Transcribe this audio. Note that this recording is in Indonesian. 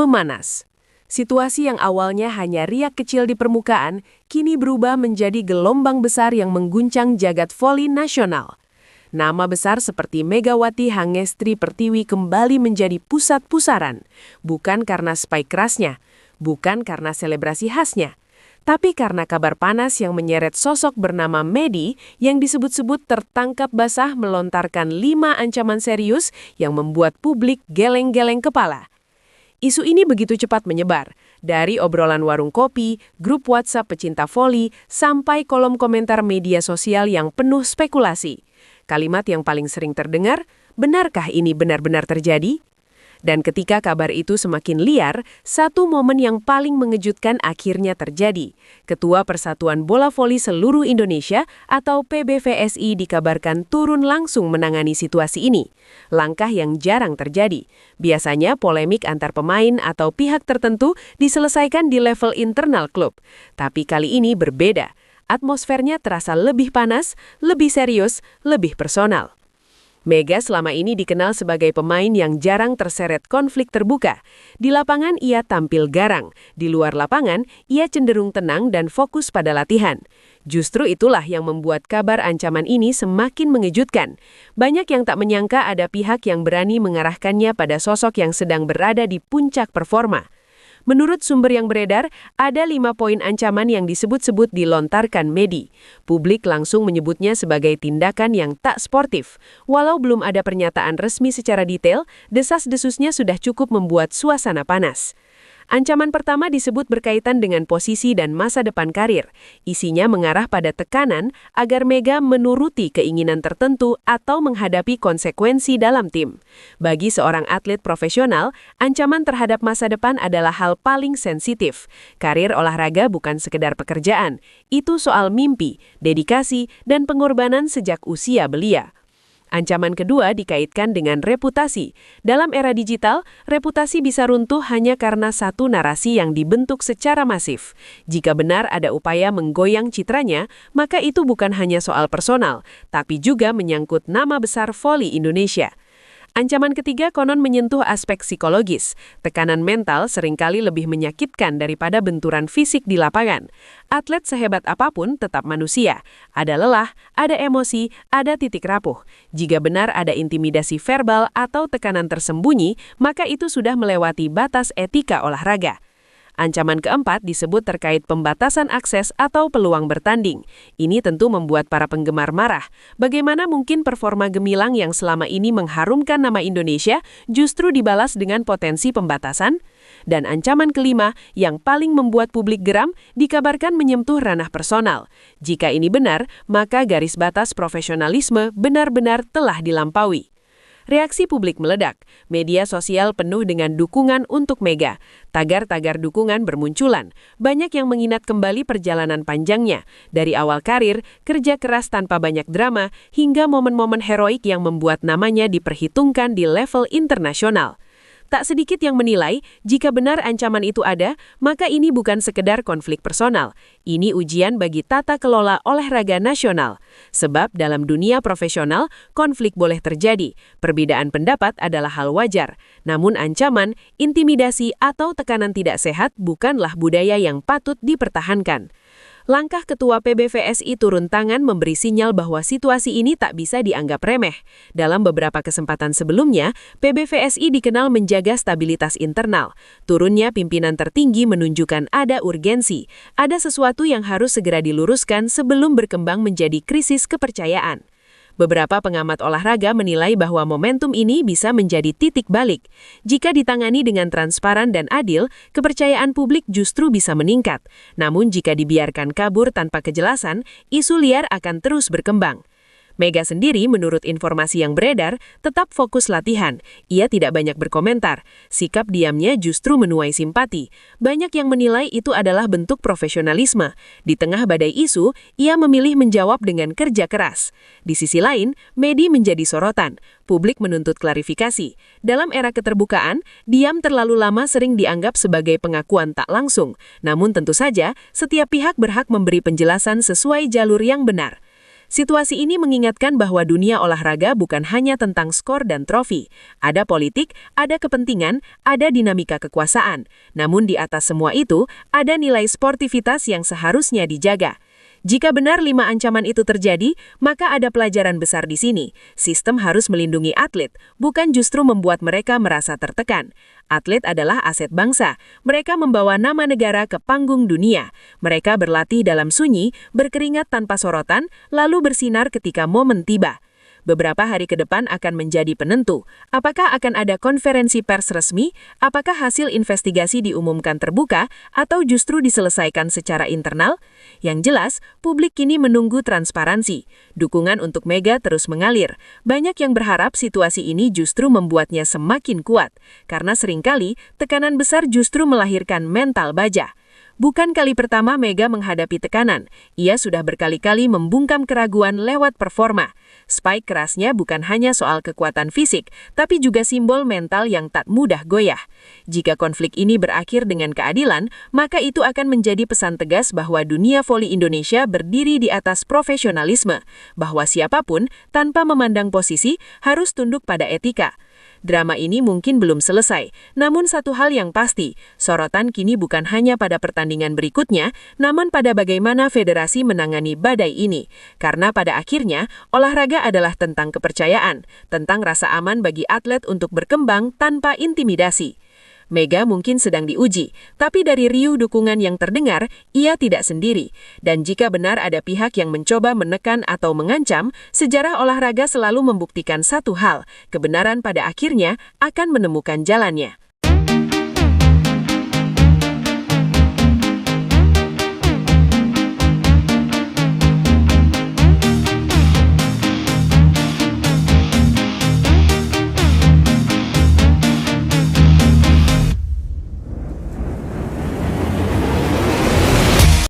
memanas. Situasi yang awalnya hanya riak kecil di permukaan, kini berubah menjadi gelombang besar yang mengguncang jagat voli nasional. Nama besar seperti Megawati Hangestri Pertiwi kembali menjadi pusat pusaran, bukan karena spike kerasnya, bukan karena selebrasi khasnya, tapi karena kabar panas yang menyeret sosok bernama Medi yang disebut-sebut tertangkap basah melontarkan 5 ancaman serius yang membuat publik geleng-geleng kepala. Isu ini begitu cepat menyebar, dari obrolan warung kopi, grup WhatsApp pecinta voli, sampai kolom komentar media sosial yang penuh spekulasi. Kalimat yang paling sering terdengar, benarkah ini benar-benar terjadi? Dan ketika kabar itu semakin liar, satu momen yang paling mengejutkan akhirnya terjadi. Ketua Persatuan Bola Voli Seluruh Indonesia atau PBVSI dikabarkan turun langsung menangani situasi ini. Langkah yang jarang terjadi. Biasanya polemik antar pemain atau pihak tertentu diselesaikan di level internal klub. Tapi kali ini berbeda. Atmosfernya terasa lebih panas, lebih serius, lebih personal. Mega selama ini dikenal sebagai pemain yang jarang terseret konflik terbuka. Di lapangan ia tampil garang, di luar lapangan ia cenderung tenang dan fokus pada latihan. Justru itulah yang membuat kabar ancaman ini semakin mengejutkan. Banyak yang tak menyangka ada pihak yang berani mengarahkannya pada sosok yang sedang berada di puncak performa. Menurut sumber yang beredar, ada 5 poin ancaman yang disebut-sebut dilontarkan Medi. Publik langsung menyebutnya sebagai tindakan yang tak sportif. Walau belum ada pernyataan resmi secara detail, desas-desusnya sudah cukup membuat suasana panas. Ancaman pertama disebut berkaitan dengan posisi dan masa depan karir. Isinya mengarah pada tekanan agar Mega menuruti keinginan tertentu atau menghadapi konsekuensi dalam tim. Bagi seorang atlet profesional, ancaman terhadap masa depan adalah hal paling sensitif. Karir olahraga bukan sekedar pekerjaan. Itu soal mimpi, dedikasi, dan pengorbanan sejak usia belia. Ancaman kedua dikaitkan dengan reputasi. Dalam era digital, reputasi bisa runtuh hanya karena satu narasi yang dibentuk secara masif. Jika benar ada upaya menggoyang citranya, maka itu bukan hanya soal personal, tapi juga menyangkut nama besar voli Indonesia. Ancaman ketiga konon menyentuh aspek psikologis. Tekanan mental seringkali lebih menyakitkan daripada benturan fisik di lapangan. Atlet sehebat apapun tetap manusia. Ada lelah, ada emosi, ada titik rapuh. Jika benar ada intimidasi verbal atau tekanan tersembunyi, maka itu sudah melewati batas etika olahraga. Ancaman keempat disebut terkait pembatasan akses atau peluang bertanding. Ini tentu membuat para penggemar marah. Bagaimana mungkin performa gemilang yang selama ini mengharumkan nama Indonesia justru dibalas dengan potensi pembatasan? Dan ancaman kelima yang paling membuat publik geram dikabarkan menyentuh ranah personal. Jika ini benar, maka garis batas profesionalisme benar-benar telah dilampaui. Reaksi publik meledak. Media sosial penuh dengan dukungan untuk Mega. Tagar-tagar dukungan bermunculan. Banyak yang mengingat kembali perjalanan panjangnya. Dari awal karir, kerja keras tanpa banyak drama, hingga momen-momen heroik yang membuat namanya diperhitungkan di level internasional. Tak sedikit yang menilai, jika benar ancaman itu ada, maka ini bukan sekedar konflik personal. Ini ujian bagi tata kelola olahraga nasional. Sebab dalam dunia profesional, konflik boleh terjadi. Perbedaan pendapat adalah hal wajar. Namun ancaman, intimidasi, atau tekanan tidak sehat bukanlah budaya yang patut dipertahankan. Langkah Ketua PBVSI turun tangan memberi sinyal bahwa situasi ini tak bisa dianggap remeh. Dalam beberapa kesempatan sebelumnya, PBVSI dikenal menjaga stabilitas internal. Turunnya pimpinan tertinggi menunjukkan ada urgensi, ada sesuatu yang harus segera diluruskan sebelum berkembang menjadi krisis kepercayaan. Beberapa pengamat olahraga menilai bahwa momentum ini bisa menjadi titik balik. Jika ditangani dengan transparan dan adil, kepercayaan publik justru bisa meningkat. Namun jika dibiarkan kabur tanpa kejelasan, isu liar akan terus berkembang. Mega sendiri menurut informasi yang beredar tetap fokus latihan. Ia tidak banyak berkomentar. Sikap diamnya justru menuai simpati. Banyak yang menilai itu adalah bentuk profesionalisme. Di tengah badai isu, ia memilih menjawab dengan kerja keras. Di sisi lain, Medi menjadi sorotan. Publik menuntut klarifikasi. Dalam era keterbukaan, diam terlalu lama sering dianggap sebagai pengakuan tak langsung. Namun tentu saja, setiap pihak berhak memberi penjelasan sesuai jalur yang benar. Situasi ini mengingatkan bahwa dunia olahraga bukan hanya tentang skor dan trofi. Ada politik, ada kepentingan, ada dinamika kekuasaan. Namun di atas semua itu, ada nilai sportivitas yang seharusnya dijaga. Jika benar 5 ancaman itu terjadi, maka ada pelajaran besar di sini. Sistem harus melindungi atlet, bukan justru membuat mereka merasa tertekan. Atlet adalah aset bangsa. Mereka membawa nama negara ke panggung dunia. Mereka berlatih dalam sunyi, berkeringat tanpa sorotan, lalu bersinar ketika momen tiba. Beberapa hari ke depan akan menjadi penentu. Apakah akan ada konferensi pers resmi? Apakah hasil investigasi diumumkan terbuka atau justru diselesaikan secara internal? Yang jelas, publik kini menunggu transparansi. Dukungan untuk Mega terus mengalir. Banyak yang berharap situasi ini justru membuatnya semakin kuat, karena seringkali tekanan besar justru melahirkan mental baja. Bukan kali pertama Mega menghadapi tekanan. Ia sudah berkali-kali membungkam keraguan lewat performa. Spike kerasnya bukan hanya soal kekuatan fisik, tapi juga simbol mental yang tak mudah goyah. Jika konflik ini berakhir dengan keadilan, maka itu akan menjadi pesan tegas bahwa dunia voli Indonesia berdiri di atas profesionalisme, bahwa siapapun, tanpa memandang posisi, harus tunduk pada etika. Drama ini mungkin belum selesai, namun satu hal yang pasti, sorotan kini bukan hanya pada pertandingan berikutnya, namun pada bagaimana federasi menangani badai ini. Karena pada akhirnya, olahraga adalah tentang kepercayaan, tentang rasa aman bagi atlet untuk berkembang tanpa intimidasi. Mega mungkin sedang diuji, tapi dari riuh dukungan yang terdengar, ia tidak sendiri. Dan jika benar ada pihak yang mencoba menekan atau mengancam, sejarah olahraga selalu membuktikan satu hal, kebenaran pada akhirnya akan menemukan jalannya.